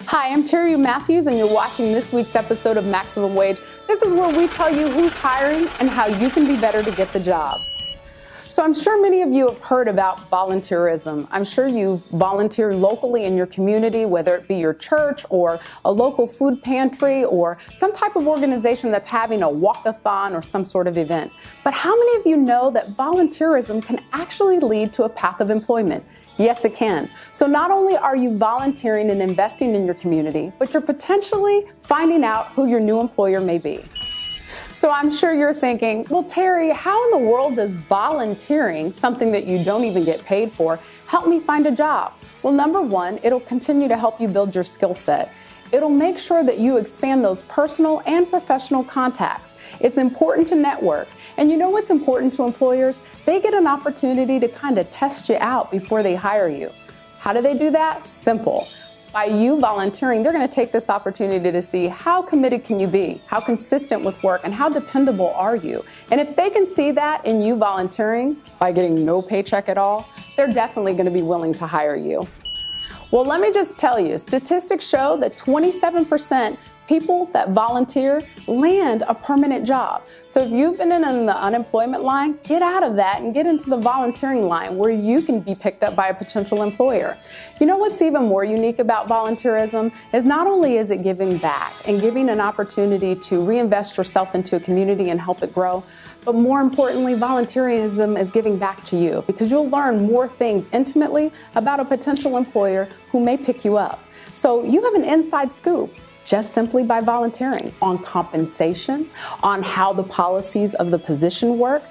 Hi, I'm Terri Matthews, and you're watching this week's episode of Maximum Wage. This is where we tell you who's hiring and how you can be better to get the job. So I'm sure many of you have heard about volunteerism. I'm sure you've volunteered locally in your community, whether it be your church or a local food pantry or some type of organization that's having a walk-a-thon or some sort of event. But how many of you know that volunteerism can actually lead to a path of employment? Yes, it can. So not only are you volunteering and investing in your community, but you're potentially finding out who your new employer may be. So I'm sure you're thinking, well, Terri, how in the world does volunteering, something that you don't even get paid for, help me find a job? Well, number one, it'll continue to help you build your skill set. It'll make sure that you expand those personal and professional contacts. It's important to network. And you know what's important to employers? They get an opportunity to kind of test you out before they hire you. How do they do that? Simple. By you volunteering, they're going to take this opportunity to see how committed can you be, how consistent with work, and how dependable are you. And if they can see that in you volunteering by getting no paycheck at all, they're definitely going to be willing to hire you. Well, let me just tell you, statistics show that 27% people that volunteer land a permanent job. So if you've been in the unemployment line, get out of that and get into the volunteering line where you can be picked up by a potential employer. You know what's even more unique about volunteerism is not only is it giving back and giving an opportunity to reinvest yourself into a community and help it grow, but more importantly, volunteerism is giving back to you because you'll learn more things intimately about a potential employer who may pick you up. So you have an inside scoop just simply by volunteering on compensation, on how the policies of the position work,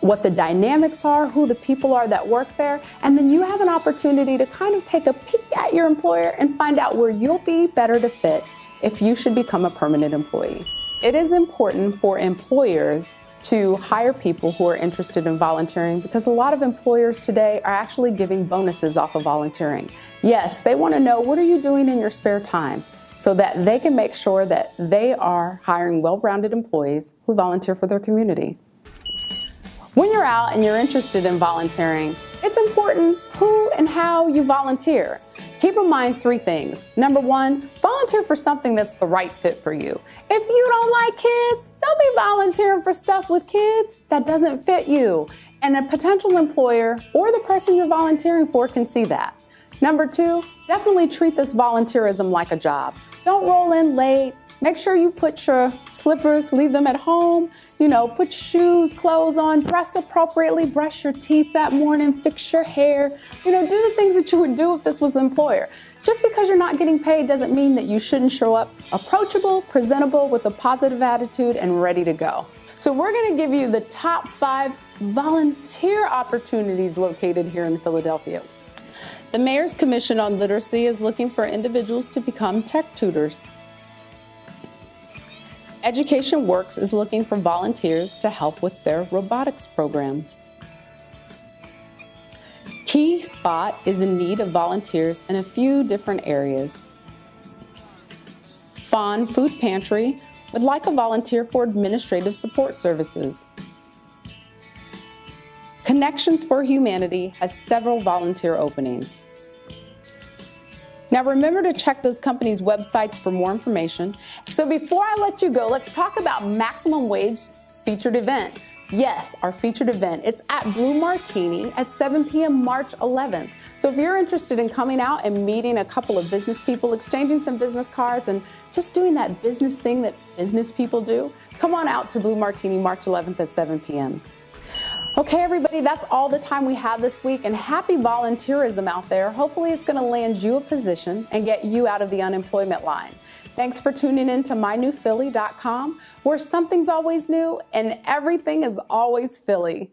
what the dynamics are, who the people are that work there, and then you have an opportunity to kind of take a peek at your employer and find out where you'll be better to fit if you should become a permanent employee. It is important for employers to hire people who are interested in volunteering because a lot of employers today are actually giving bonuses off of volunteering. Yes, they want to know what are you doing in your spare time, so that they can make sure that they are hiring well-rounded employees who volunteer for their community. When you're out and you're interested in volunteering, it's important who and how you volunteer. Keep in mind three things. Number one, volunteer for something that's the right fit for you. If you don't like kids, don't be volunteering for stuff with kids that doesn't fit you. And a potential employer or the person you're volunteering for can see that. Number two, definitely treat this volunteerism like a job. Don't roll in late. Make sure you put your slippers, leave them at home, put shoes, clothes on, dress appropriately, brush your teeth that morning, fix your hair, do the things that you would do if this was an employer. Just because you're not getting paid doesn't mean that you shouldn't show up approachable, presentable, with a positive attitude and ready to go. So we're going to give you the top 5 volunteer opportunities located here in Philadelphia. The Mayor's Commission on Literacy is looking for individuals to become tech tutors. Education Works is looking for volunteers to help with their robotics program. Key Spot is in need of volunteers in a few different areas. Fawn Food Pantry would like a volunteer for administrative support services. Connections for Humanity has several volunteer openings. Now remember to check those companies' websites for more information. So before I let you go, let's talk about Maximum Wage featured event. Yes, our featured event. It's at Blue Martini at 7 p.m. March 11th. So if you're interested in coming out and meeting a couple of business people, exchanging some business cards, and just doing that business thing that business people do, come on out to Blue Martini March 11th at 7 p.m. Okay, everybody, that's all the time we have this week, and happy volunteerism out there. Hopefully it's going to land you a position and get you out of the unemployment line. Thanks for tuning in to mynewphilly.com, where something's always new and everything is always Philly.